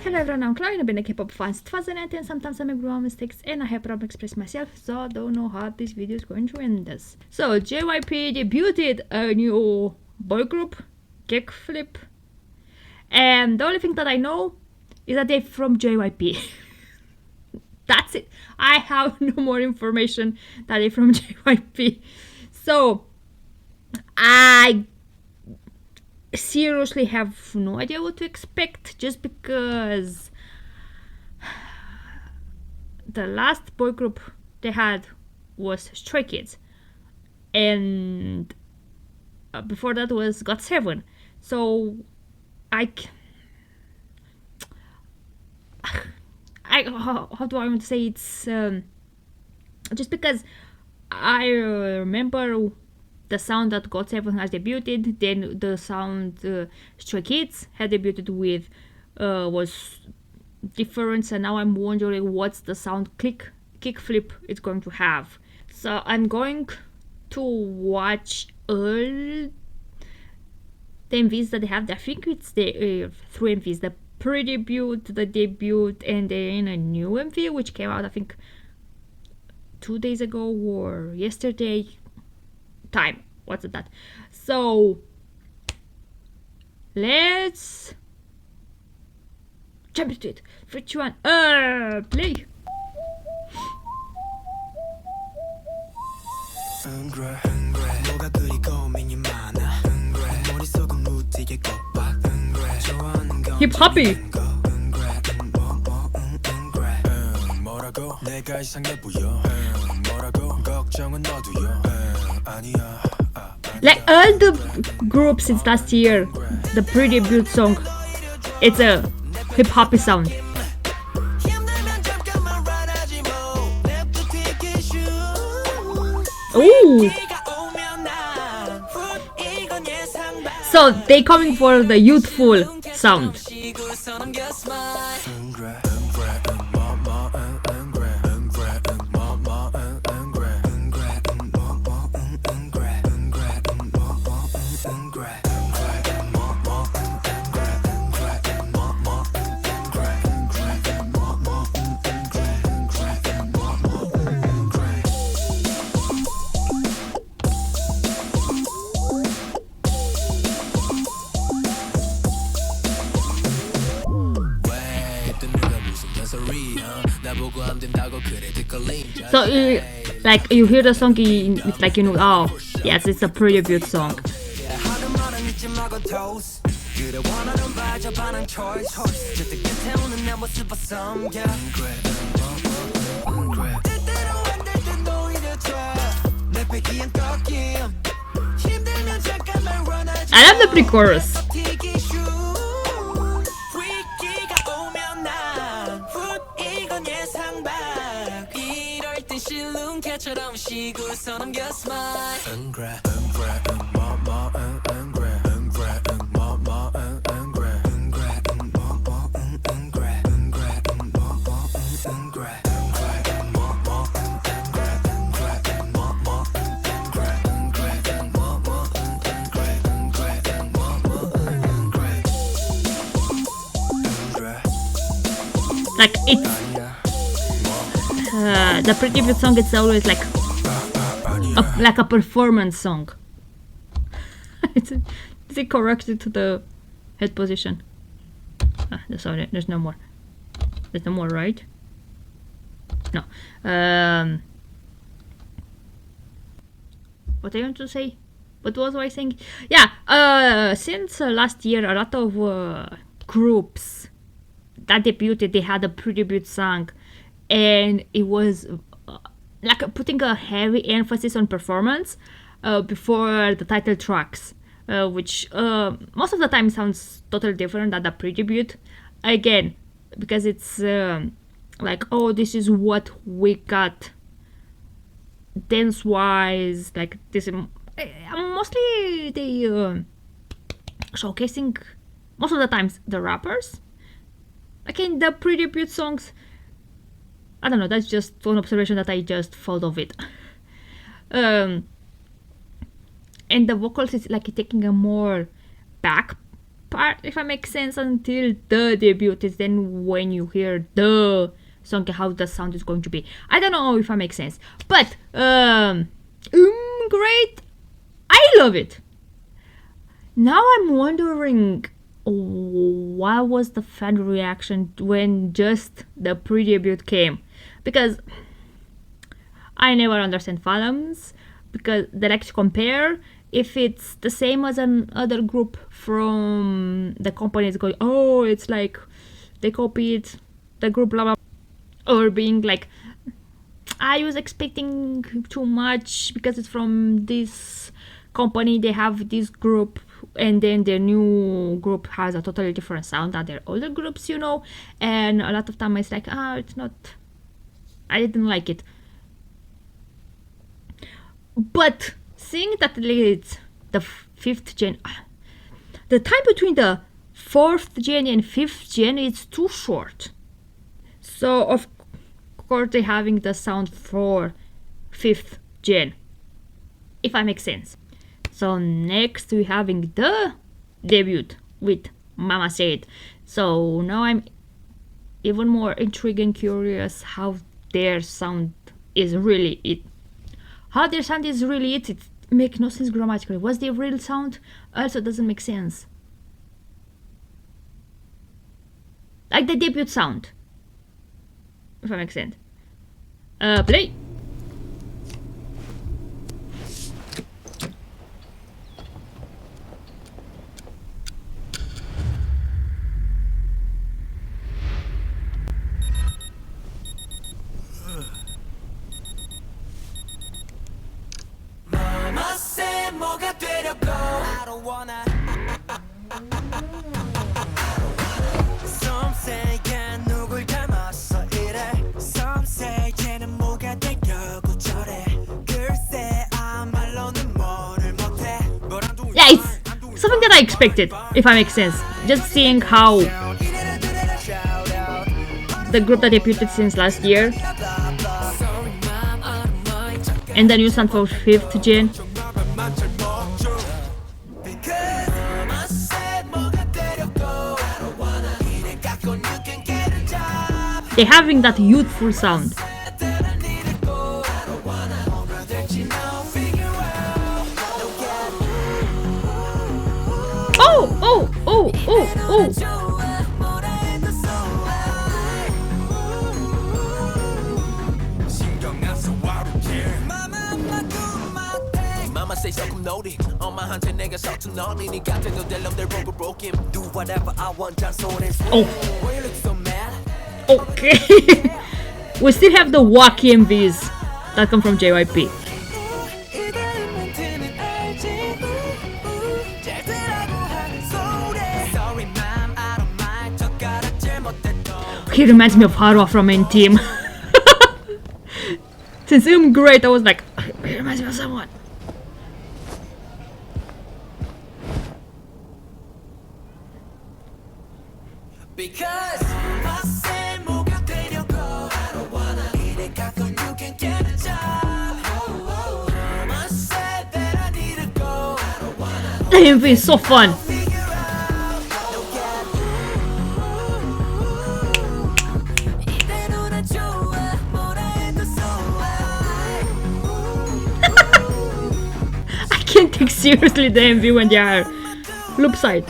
Hello everyone, I'm Chloe, I've been a K-pop fan since 2019. Sometimes I make wrong mistakes and I have problem express myself, so I don't know how this video is going to end us. So JYP debuted a new boy group, KickFlip, and the only thing that I know is that they're from JYP. That's it. I have no more information that they're from JYP. So I seriously have no idea what to expect, just because the last boy group they had was Stray Kids, and before that was GOT7. So how do I want to say, it's just because I remember the sound that GOT7 has debuted, then the sound Stray Kids had debuted with was different, and now I'm wondering what's the sound KickFlip is going to have. So I'm going to watch all the MVs that they have. I think it's the 3 MVs, the pre-debut, the debut, and then a new MV which came out I think 2 days ago or yesterday. Time, what's that? So let's jump into it. 3, 2, 1, play. Hip hoppy. Like all the groups since last year, the pre-debut song, it's a hip-hoppy sound. Ooh! So they coming for the youthful sound. So like you hear the song, it's like, you know, oh yes, it's a pre-debut song. I love the pre-chorus. Like it's the pre-debut song, it's always like a performance song. Is it corrected to the head position? Sorry, there's no more. There's no more, right? No. What I want to say? What was I saying? Yeah. Since last year, a lot of groups that debuted, they had a pre-debut song, and it was like putting a heavy emphasis on performance before the title tracks, which most of the time sounds totally different than the pre-debut. Again, because it's like, oh, this is what we got dance-wise, like this. Mostly they showcasing most of the times the rappers. Again, the pre-debut songs, I don't know, that's just one observation that I just thought of it. And the vocals is like taking a more back if I make sense until the debut. Is then when you hear the song, how the sound is going to be. I don't know if I make sense, but great. I love it. Now I'm wondering what was the fan reaction when just the pre-debut came, because I never understand fandoms because they like to compare if it's the same as another group from the company is going, oh, it's like they copied the group blah blah, or being like, I was expecting too much because it's from this company, they have this group, and then their new group has a totally different sound than their older groups, and a lot of time it's like, it's not, I didn't like it. But seeing that it's the 5th gen, the time between the 4th gen and 5th gen is too short. So of course they're having the sound for 5th gen, if I make sense. So next we're having the debut with Mama Said. So now I'm even more intrigued and curious how their sound is really it. How their sound is really it makes no sense grammatically. What's the real sound? Also doesn't make sense. Like the debut sound, if I make sense. Play. Yeah, it's something that I expected, if I make sense. Just seeing how the group that debuted since last year and the new sound for 5th gen. They're having that youthful sound. Oh. Okay. We still have the wacky MVs that come from JYP. He reminds me of Harwa from N-Team. Since I'm great, I was like, he reminds me of someone. Because the MV is so fun. I can't take seriously the MV when they are loop side.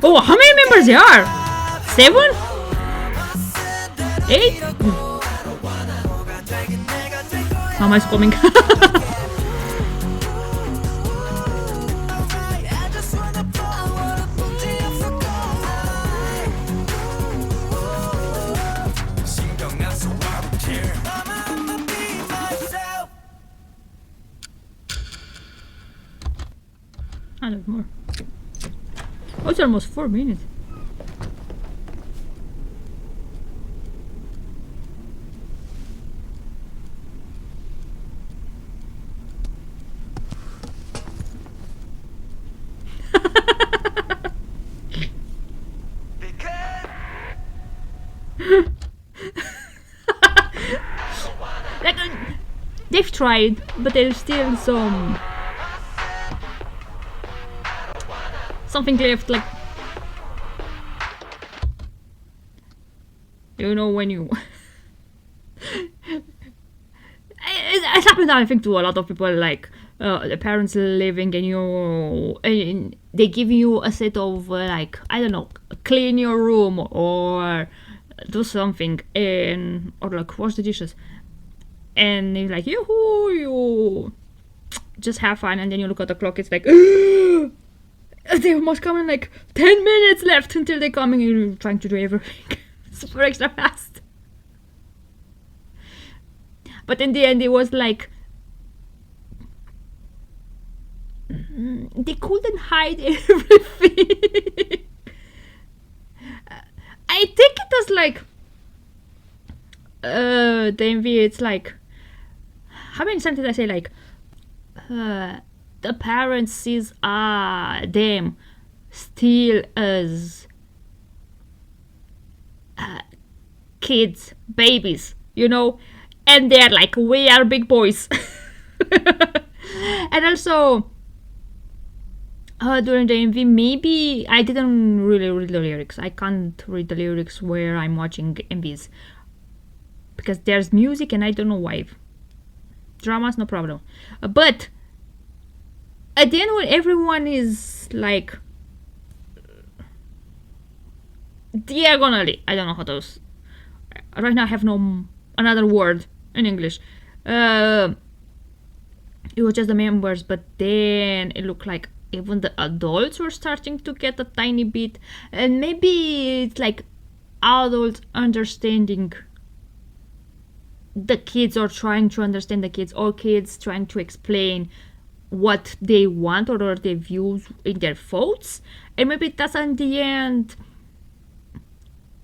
Oh, how many members there are? 7? 8? Mama is coming. I love more. Oh, it's almost 4 minutes. Like, they've tried, but there's still something left. Like, you know, when you it happens, I think, to a lot of people. Like, the parents living and they give you a set of like, I don't know, clean your room or do something, and or like wash the dishes, and you're like, yoo-hoo, you just have fun, and then you look at the clock, it's like they almost come in, like 10 minutes left until they're coming, and you're trying to do everything super extra fast. But in the end, it was like they couldn't hide everything. I think it was like the MV. It's like, how many times did I say like the parents sees them still as kids, babies, you know, and they're like, we are big boys. And also during the MV, maybe I didn't really read the lyrics. I can't read the lyrics where I'm watching MVs because there's music and I don't know why. Dramas, no problem. But at the end, when everyone is like diagonally, I don't know how those. Right now, I have no another word in English. It was just the members, but then it looked like even the adults were starting to get a tiny bit, and maybe it's like adults understanding the kids or trying to understand the kids, or kids trying to explain what they want or their views in their thoughts, and maybe that's in the end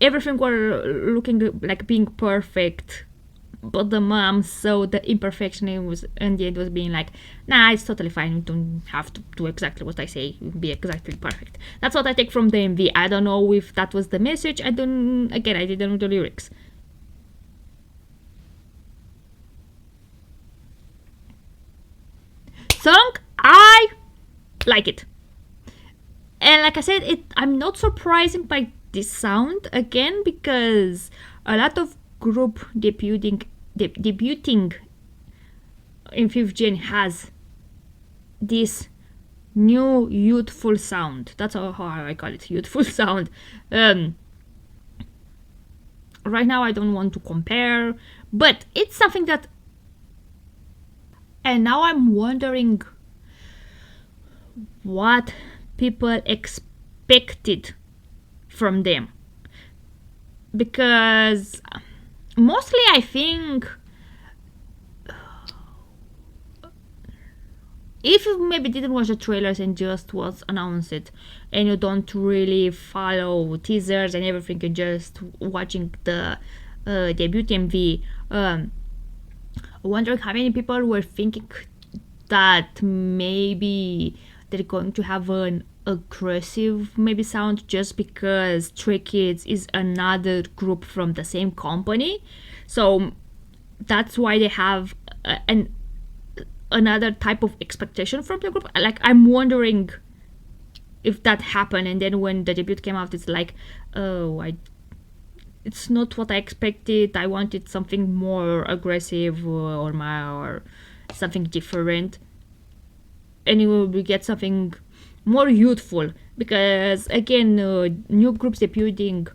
everything were looking like being perfect, but the mom saw the imperfection was in the end was being like, nah, it's totally fine, you don't have to do exactly what I say, be exactly perfect. That's what I take from the MV. I don't know if that was the message. I didn't know the lyrics. Song, I like it, and like I said, I'm not surprised by this sound again, because a lot of group debuting in 5th gen has this new youthful sound. That's how I call it, youthful sound. Right now I don't want to compare, but it's something that, and now I'm wondering what people expected from them, because mostly I think if you maybe didn't watch the trailers and just was announced it, and you don't really follow teasers and everything, and just watching the debut MV, wondering how many people were thinking that maybe they're going to have an aggressive maybe sound just because Stray Kids is another group from the same company, so that's why they have another type of expectation from the group. Like, I'm wondering if that happened, and then when the debut came out, it's like, oh, it's not what I expected. I wanted something more aggressive or something different, and we get something more youthful, because again, new groups debuting,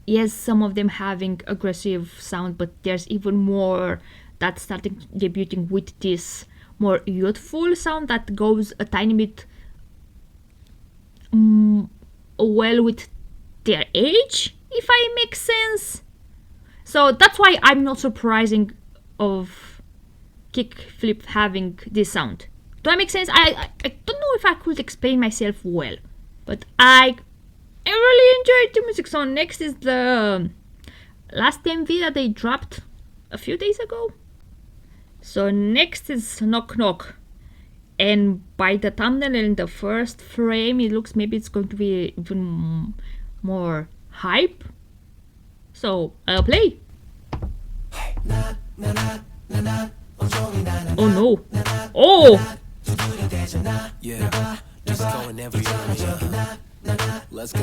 yes, some of them having aggressive sound, but there's even more that starting debuting with this more youthful sound that goes a tiny bit well with their age, if I make sense. So that's why I'm not surprising of KickFlip having this sound. Do I make sense? I don't know if I could explain myself well. But I really enjoyed the music. So next is the last MV that they dropped a few days ago. So next is Knock Knock. And by the thumbnail in the first frame, it looks maybe it's going to be even more hype. So I'll play. Oh no. Oh! Yeah, just go whenever you're ready. Let's go.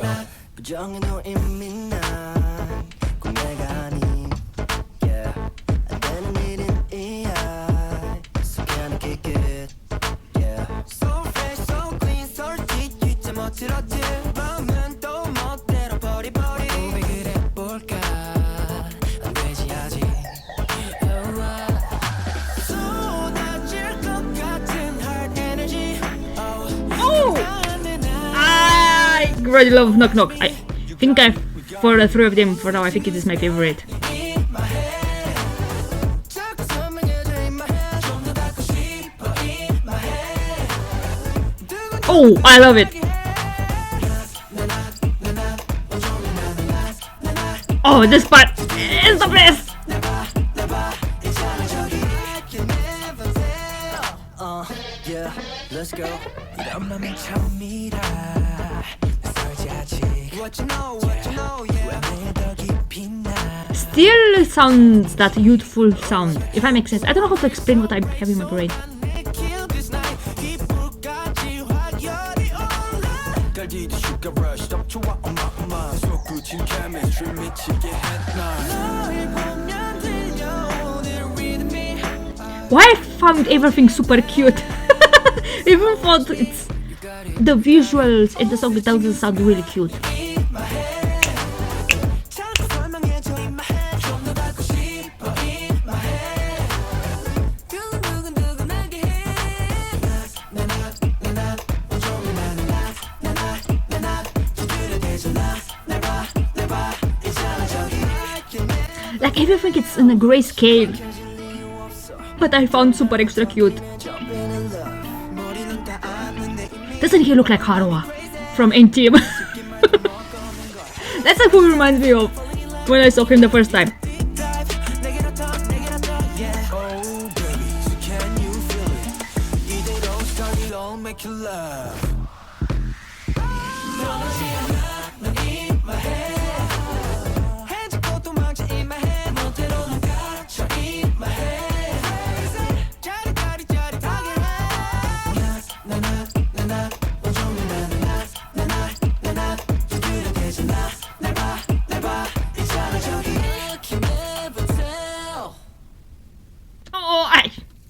I really love Knock Knock. I think for the three of them, for now, I think it is my favorite. Oh, I love it. Oh, this part is the best. Let's go. Still sounds that youthful sound, if that makes sense. I don't know how to explain what I have in my brain. Why I found everything super cute. Even thought it's the visuals in the song, it doesn't sound really cute. Like everything it's in a grayscale, but I found super extra cute. Doesn't he look like Haruha from NTM? That's who he reminds me of when I saw him the first time.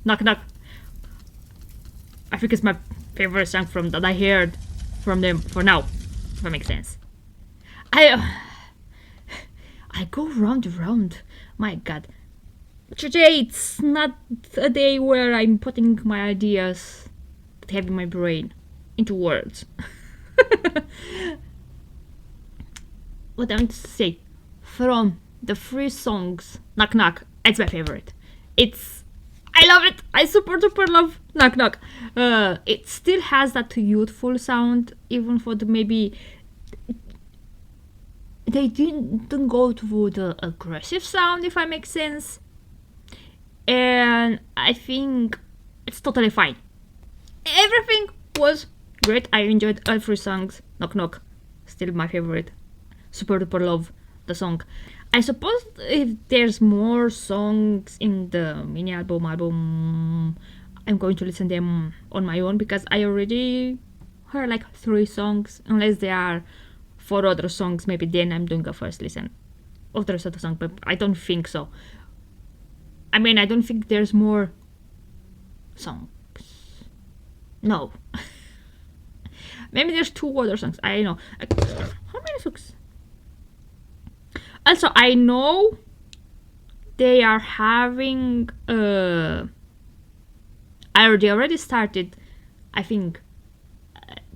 Knock Knock. I think it's my favorite song from that I heard from them for now, if that makes sense. I go round and round. My god. Today it's not a day where I'm putting my ideas that I have in my brain into words. What I want to say, from the three songs, Knock Knock, it's my favorite. I love it. I super love Knock Knock. It still has that youthful sound, even for the maybe they didn't go to the aggressive sound, if that makes sense. And I think it's totally fine. Everything was great. I enjoyed all three songs. Knock Knock, still my favorite. Super love the song. I suppose if there's more songs in the mini album, I'm going to listen them on my own, because I already heard like 3 songs. Unless there are 4 other songs, maybe then I'm doing a first listen of the rest of the song, but I don't think so. I mean, I don't think there's more songs. No. Maybe there's 2 other songs. I don't know. How many songs? Also, I know they are having they already started, I think,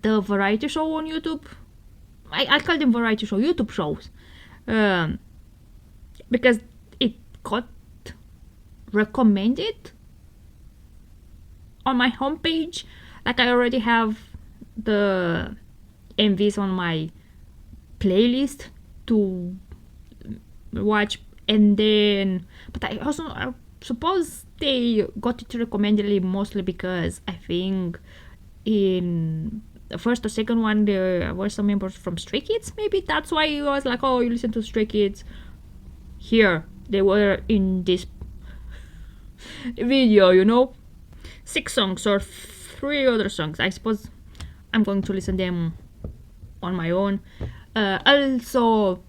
the variety show on YouTube. I call them variety show, YouTube shows, because it got recommended on my homepage. Like, I already have the MVs on my playlist to watch, and then but I suppose they got it recommended mostly because I think in the first or second one there were some members from Stray Kids. Maybe that's why it was like, oh, you listen to Stray Kids. Here they were in this video, 6 songs or 3 other songs. I suppose I'm going to listen them on my own. Also,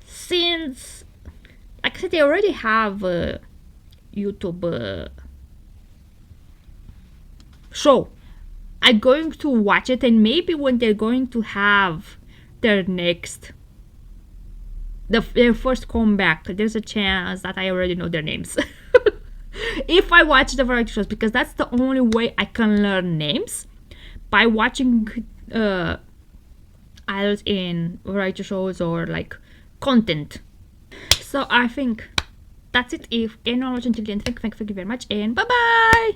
since like I said, they already have a YouTube show, I'm going to watch it, and maybe when they're going to have their their first comeback, there's a chance that I already know their names. If I watch the variety shows, because that's the only way I can learn names, by watching idols in variety shows or like content. So I think that's it. If anyone watched until the end, thank you very much, and bye bye.